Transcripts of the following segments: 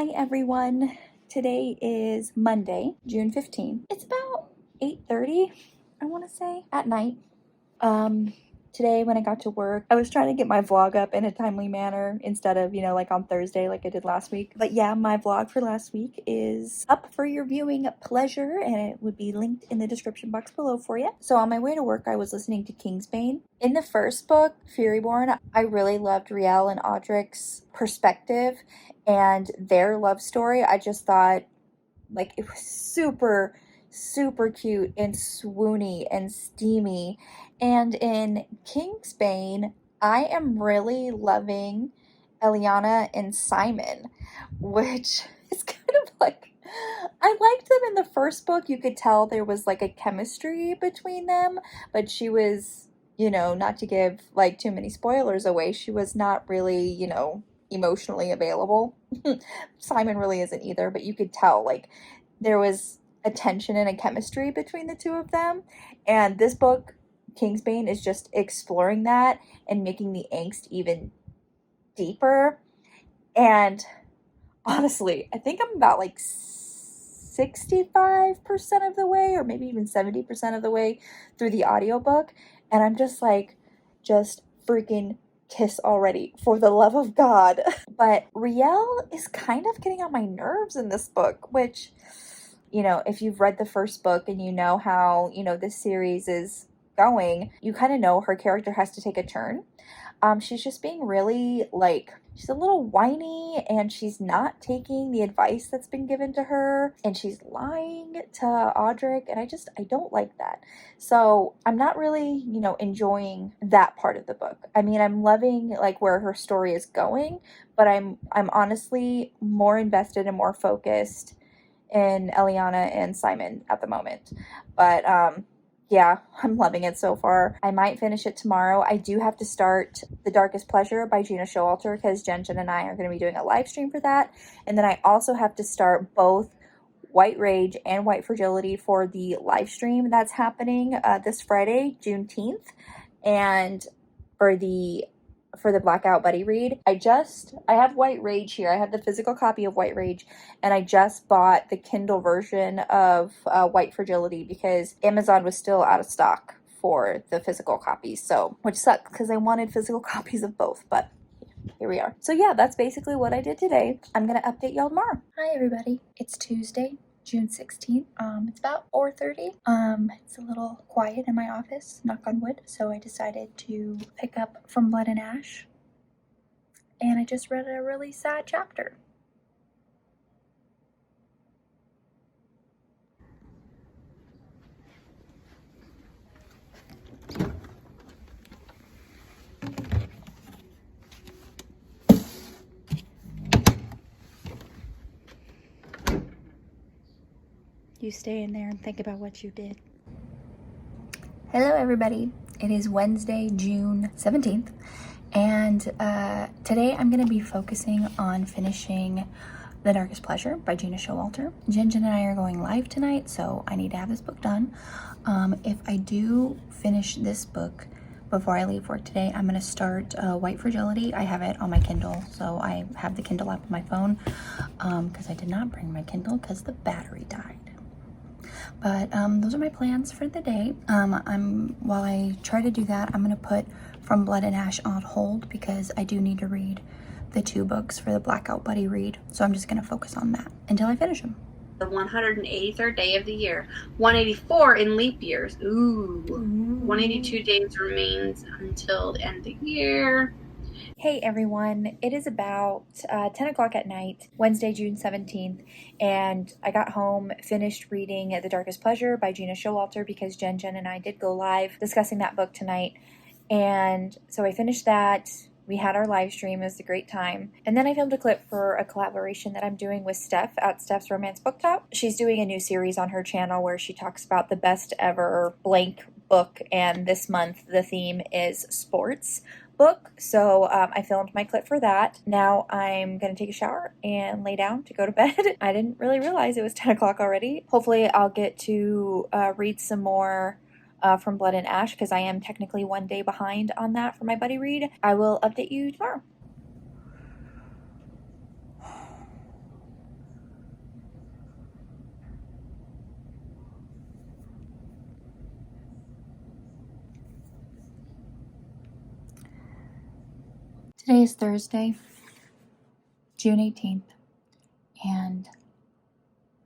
Hi everyone. Today is Monday, June 15th. It's about 8:30, I want to say, at night. Today when I got to work, I was trying to get my vlog up in a timely manner instead of, like on Thursday like I did last week. But yeah, my vlog for last week is up for your viewing pleasure, and it would be linked in the description box below for you. So on my way to work, I was listening to Kingsbane. In the first book, Furyborn, I really loved Riel and Audric's perspective and their love story. I just thought like it was super cute and swoony and steamy. And in Kingsbane, I am really loving Eliana and Simon, which is kind of like, I liked them in the first book. You could tell there was like a chemistry between them, but she was, not to give like too many spoilers away, she was not really, emotionally available. Simon really isn't either, but you could tell like there was a tension and a chemistry between the two of them. And this book, Kingsbane, is just exploring that and making the angst even deeper. And honestly, I think I'm about like 65% of the way, or maybe even 70% of the way through the audiobook. And I'm just like, just freaking kiss already, for the love of God. But Riel is kind of getting on my nerves in this book, which, if you've read the first book and you know how, this series is going, you kind of know her character has to take a turn. She's just being really, she's a little whiny, and she's not taking the advice that's been given to her, and she's lying to Audric, and I don't like that. So I'm not really, enjoying that part of the book. I mean, I'm loving, where her story is going, but I'm honestly more invested and more focused in Eliana and Simon at the moment. But, yeah, I'm loving it so far. I might finish it tomorrow. I do have to start The Darkest Pleasure by Gena Showalter because Jen and I are going to be doing a live stream for that. And then I also have to start both White Rage and White Fragility for the live stream that's happening this Friday, Juneteenth. And for the Blackout buddy read, I have White Rage here. I have the physical copy of White Rage, and I just bought the Kindle version of White Fragility because Amazon was still out of stock for the physical copies, so, which sucks because I wanted physical copies of both, but here we are. So yeah, that's basically what I did today. I'm gonna update y'all tomorrow. Hi everybody, it's Tuesday, June 16th. It's about 4:30. It's a little quiet in my office, knock on wood, so I decided to pick up From Blood and Ash, and I just read a really sad chapter. You stay in there and think about what you did. Hello everybody. It is Wednesday, June 17th, and today I'm going to be focusing on finishing The Darkest Pleasure by Gena Showalter. Jen and I are going live tonight, so I need to have this book done. If I do finish this book before I leave work today, I'm going to start White Fragility. I have it on my Kindle, so I have the Kindle app on my phone because I did not bring my Kindle because the battery died. But those are my plans for the day. While I try to do that, I'm going to put From Blood and Ash on hold because I do need to read the 2 books for the Blackout buddy read. So I'm just going to focus on that until I finish them. The 183rd day of the year. 184 in leap years. Ooh. 182 days remains until the end of the year. Hey everyone, it is about 10 o'clock at night, Wednesday, June 17th, and I got home, finished reading The Darkest Pleasure by Gena Showalter because Jen and I did go live discussing that book tonight, and so I finished that. We had our live stream. It was a great time. And then I filmed a clip for a collaboration that I'm doing with Steph at Steph's Romance Book Top. She's doing a new series on her channel where she talks about the best ever blank book, and this month the theme is sports book. So I filmed my clip for that. Now I'm gonna take a shower and lay down to go to bed. I didn't really realize it was 10 o'clock already. Hopefully I'll get to read some more From Blood and Ash because I am technically 1 day behind on that for my buddy read. I will update you tomorrow. Today is Thursday, June 18th, and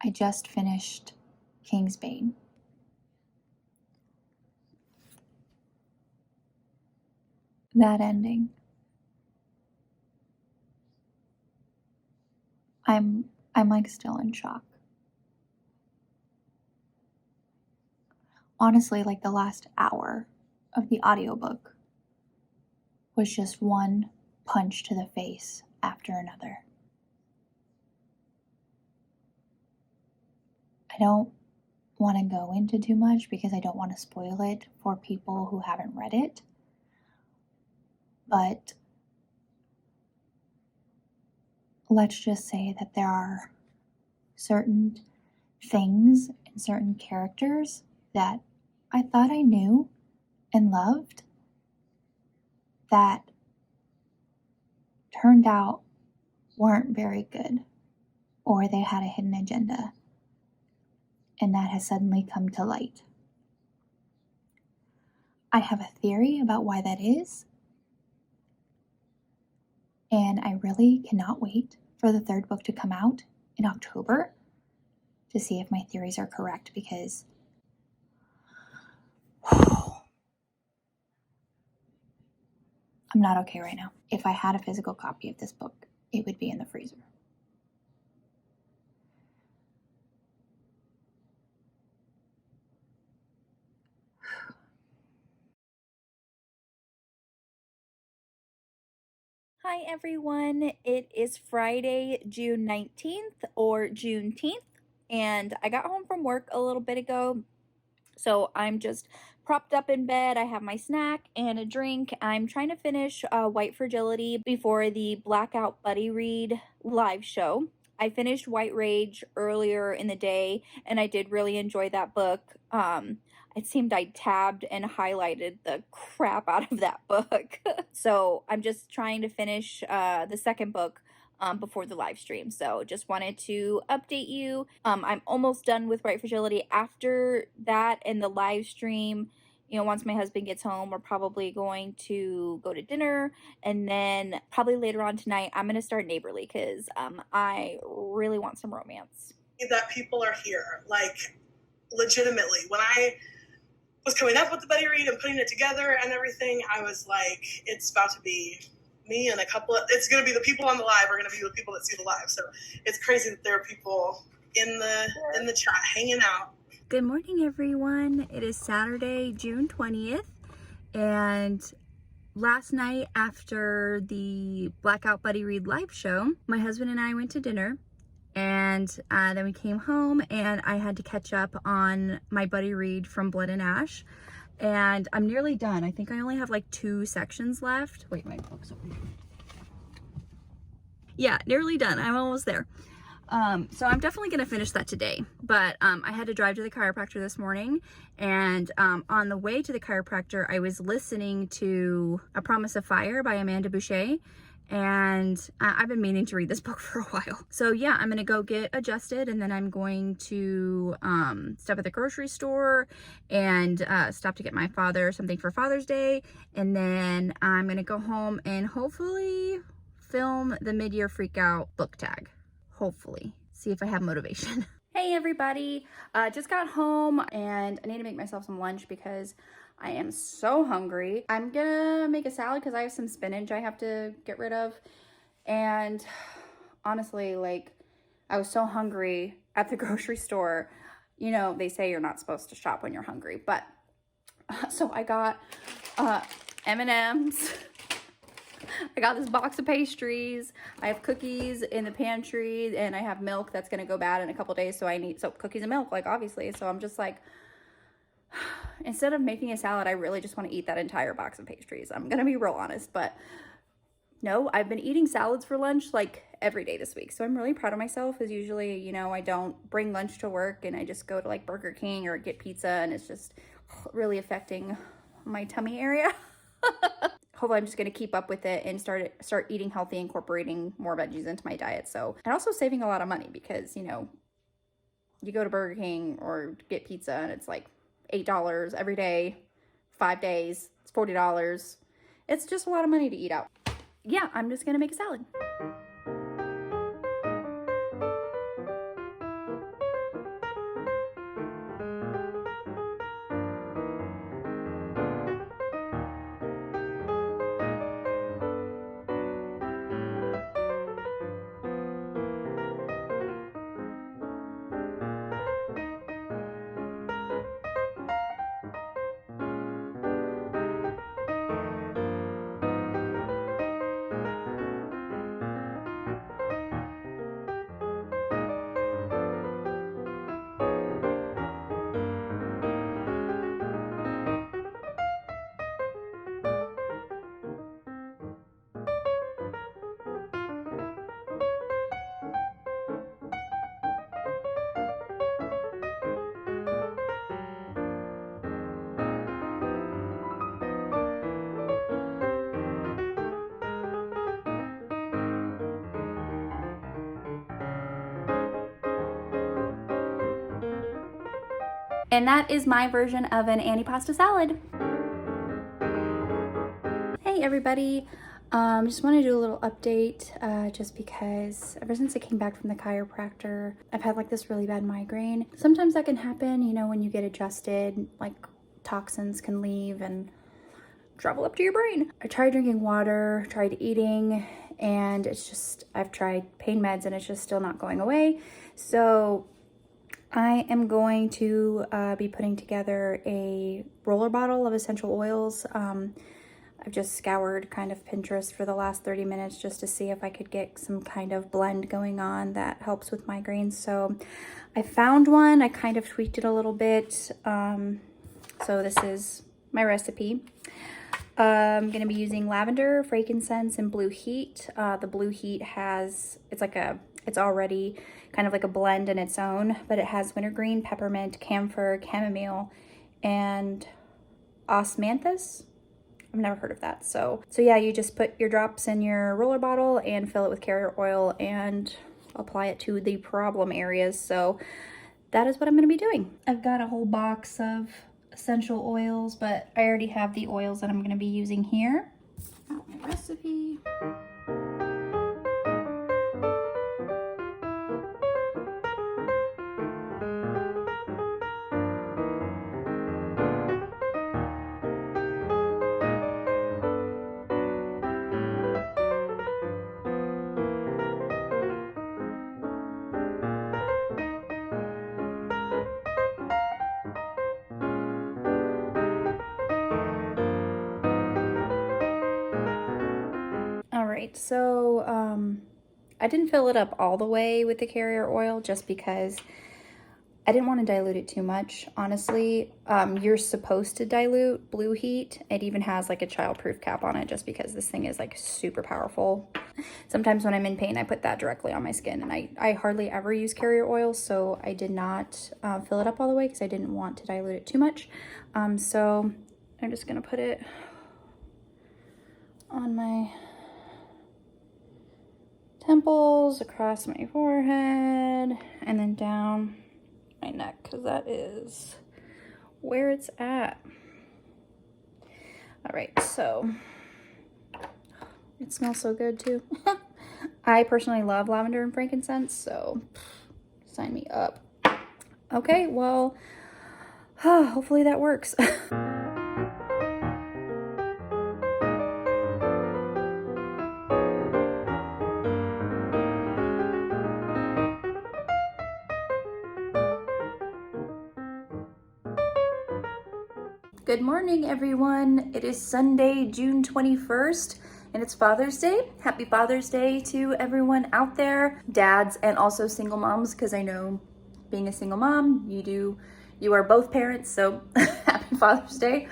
I just finished Kingsbane. That ending. I'm like still in shock. Honestly, like the last hour of the audiobook was just one punch to the face after another. I don't want to go into too much because I don't want to spoil it for people who haven't read it. But let's just say that there are certain things and certain characters that I thought I knew and loved that turned out weren't very good, or they had a hidden agenda, and that has suddenly come to light. I have a theory about why that is, and I really cannot wait for the third book to come out in October to see if my theories are correct, because I'm not okay right now. If I had a physical copy of this book, it would be in the freezer. Hi everyone, it is Friday, June 19th or Juneteenth, and I got home from work a little bit ago, so I'm just propped up in bed. I have my snack and a drink. I'm trying to finish White Fragility before the Blackout Buddy Read live show. I finished White Rage earlier in the day, and I did really enjoy that book. It seemed I tabbed and highlighted the crap out of that book. So I'm just trying to finish the second book before the live stream. So just wanted to update you. I'm almost done with White Fragility. After that and the live stream, you know, once my husband gets home, we're probably going to go to dinner, and then probably later on tonight I'm going to start Neighborly because I really want some romance. That people are here, like, legitimately. When I was coming up with the buddy read and putting it together and everything, I was like, it's about to be me and a couple of, it's going to be the people on the live are going to be the people that see the live. So it's crazy that there are people in the chat hanging out. Good morning, everyone. It is Saturday, June 20th, and last night after the Blackout Buddy Read live show, my husband and I went to dinner, and then we came home and I had to catch up on my buddy read from Blood and Ash, and I'm nearly done. I think I only have like 2 sections left. Wait, my book's open. Yeah, nearly done. I'm almost there. So I'm definitely going to finish that today, but I had to drive to the chiropractor this morning, and on the way to the chiropractor, I was listening to A Promise of Fire by Amanda Boucher, and I've been meaning to read this book for a while. So yeah, I'm going to go get adjusted, and then I'm going to stop at the grocery store and stop to get my father something for Father's Day, and then I'm going to go home and hopefully film the mid-year freakout book tag. Hopefully. See if I have motivation. Hey everybody, just got home and I need to make myself some lunch because I am so hungry. I'm gonna make a salad because I have some spinach I have to get rid of. And honestly, like, I was so hungry at the grocery store. You know, they say you're not supposed to shop when you're hungry, but so I got M&Ms. I got this box of pastries. I have cookies in the pantry, and I have milk that's going to go bad in a couple days. So I need cookies and milk, like, obviously. So I'm just like, instead of making a salad, I really just want to eat that entire box of pastries. I'm going to be real honest, but no, I've been eating salads for lunch like every day this week. So I'm really proud of myself, because usually, you know, I don't bring lunch to work and I just go to like Burger King or get pizza, and it's just really affecting my tummy area. Hopefully I'm just going to keep up with it and start eating healthy, incorporating more veggies into my diet. So, and also saving a lot of money, because, you know, you go to Burger King or get pizza and it's like $8 every day, 5 days, it's $40. It's just a lot of money to eat out. yeah, I'm just gonna make a salad. And that is my version of an antipasta salad. Hey everybody, just want to do a little update just because ever since I came back from the chiropractor, I've had like this really bad migraine. Sometimes that can happen, you know, when you get adjusted, like toxins can leave and travel up to your brain. I tried drinking water, tried eating, and it's just, I've tried pain meds and it's just still not going away. So I am going to be putting together a roller bottle of essential oils. I've just scoured kind of Pinterest for the last 30 minutes just to see if I could get some kind of blend going on that helps with migraines. So I found one, I kind of tweaked it a little bit. So this is my recipe. I'm gonna be using lavender, frankincense, and blue heat. The blue heat has, it's already kind of like a blend in its own, but it has wintergreen, peppermint, camphor, chamomile, and osmanthus. I've never heard of that. So yeah, you just put your drops in your roller bottle and fill it with carrier oil and apply it to the problem areas. So that is what I'm gonna be doing. I've got a whole box of essential oils, but I already have the oils that I'm gonna be using here. Got my recipe. So I didn't fill it up all the way with the carrier oil just because I didn't want to dilute it too much. Honestly, you're supposed to dilute blue heat. It even has like a childproof cap on it just because this thing is like super powerful. Sometimes when I'm in pain, I put that directly on my skin, and I hardly ever use carrier oil, so I did not fill it up all the way because I didn't want to dilute it too much. So I'm just gonna put it on my temples, across my forehead, and then down my neck, because that is where it's at. All right, so it smells so good too. I personally love lavender and frankincense, so sign me up. Okay, well, hopefully that works. Good morning, everyone. It is Sunday, June 21st, and it's Father's Day. Happy Father's Day to everyone out there, dads and also single moms, because I know being a single mom, you are both parents, so happy Father's Day.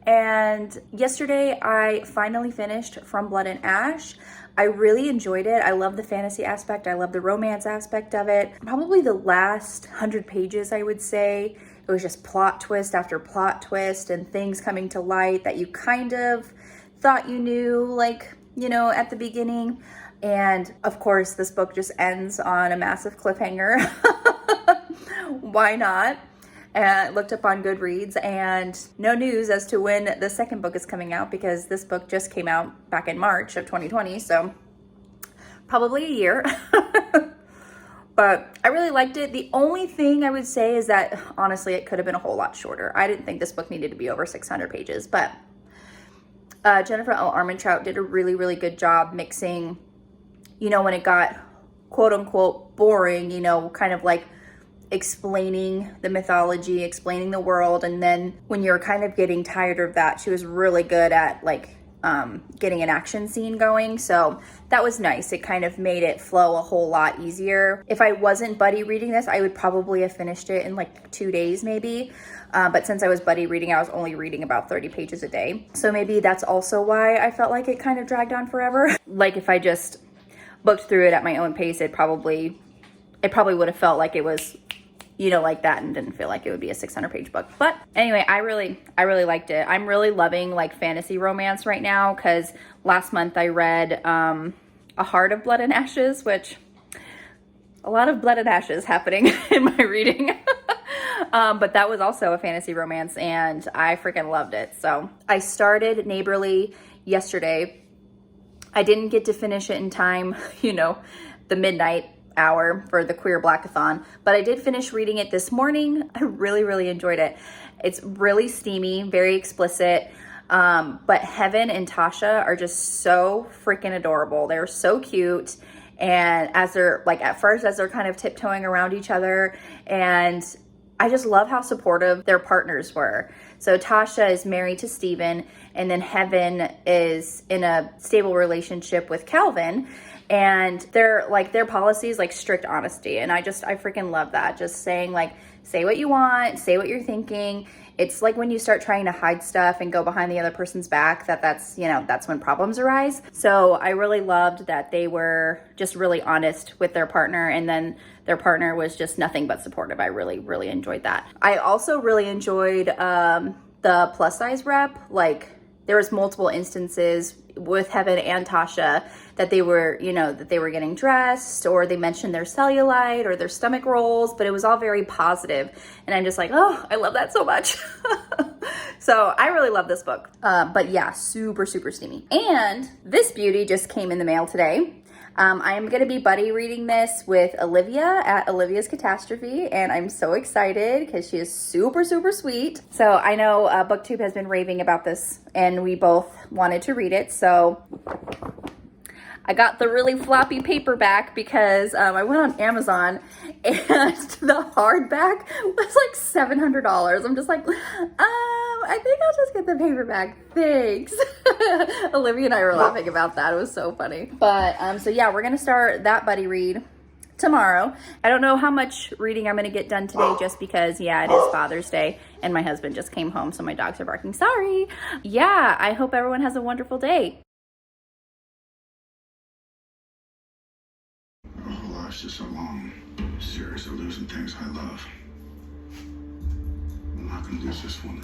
And yesterday I finally finished From Blood and Ash. I really enjoyed it. I love the fantasy aspect. I love the romance aspect of it. Probably the last 100 pages, I would say, it was just plot twist after plot twist and things coming to light that you kind of thought you knew, like, you know, at the beginning. And of course, this book just ends on a massive cliffhanger. Why not? and looked up on Goodreads, and no news as to when the second book is coming out, because this book just came out back in March of 2020, so probably a year. But I really liked it. The only thing I would say is that, honestly, it could have been a whole lot shorter. I didn't think this book needed to be over 600 pages, but Jennifer L. Armentrout did a really, really good job mixing, you know, when it got quote unquote boring, you know, kind of like explaining the mythology, explaining the world. And then when you're kind of getting tired of that, she was really good at like getting an action scene going. So that was nice. It kind of made it flow a whole lot easier. If I wasn't buddy reading this, I would probably have finished it in like 2 days maybe. But since I was buddy reading, I was only reading about 30 pages a day. So maybe that's also why I felt like it kind of dragged on forever. Like if I just booked through it at my own pace, it probably would have felt like it was, you know, like that, and didn't feel like it would be a 600-page book. But anyway, I really liked it. I'm really loving like fantasy romance right now, because last month I read A Heart of Blood and Ashes, which a lot of blood and ashes happening in my reading. But that was also a fantasy romance, and I freaking loved it. So I started Neighborly yesterday. I didn't get to finish it in time, you know, the midnight hour for the Queer Blackathon, but I did finish reading it this morning. I really, really enjoyed it. It's really steamy, very explicit, but Heaven and Tasha are just so freaking adorable. They're so cute, and as they're like, at first, as they're kind of tiptoeing around each other, and I just love how supportive their partners were. So Tasha is married to Steven, and then Heaven is in a stable relationship with Calvin. And their policy is like strict honesty. And I freaking love that. Just saying like, say what you want, say what you're thinking. It's like when you start trying to hide stuff and go behind the other person's back, that's when problems arise. So I really loved that they were just really honest with their partner, and then their partner was just nothing but supportive. I really, really enjoyed that. I also really enjoyed the plus size rep. Like, there was multiple instances with Heaven and Tasha that they were, you know, that they were getting dressed, or they mentioned their cellulite or their stomach rolls, but it was all very positive. And I'm just like, oh, I love that so much. So I really love this book. But yeah, super, super steamy. And this beauty just came in the mail today. I am going to be buddy reading this with Olivia at Olivia's Catastrophe, and I'm so excited because she is super, super sweet. So I know BookTube has been raving about this, and we both wanted to read it. So I got the really floppy paperback because I went on Amazon, and the hardback was like $700. I'm just like, I think I'll just get the paperback. Thanks. Olivia and I were laughing about that. It was so funny. But so yeah, we're gonna start that buddy read tomorrow. I don't know how much reading I'm gonna get done today, just because, yeah, it is Father's Day and my husband just came home, so my dogs are barking. Sorry. Yeah, I hope everyone has a wonderful day. Our whole life's just so long. Serious of losing things I love. I'm not gonna lose this one.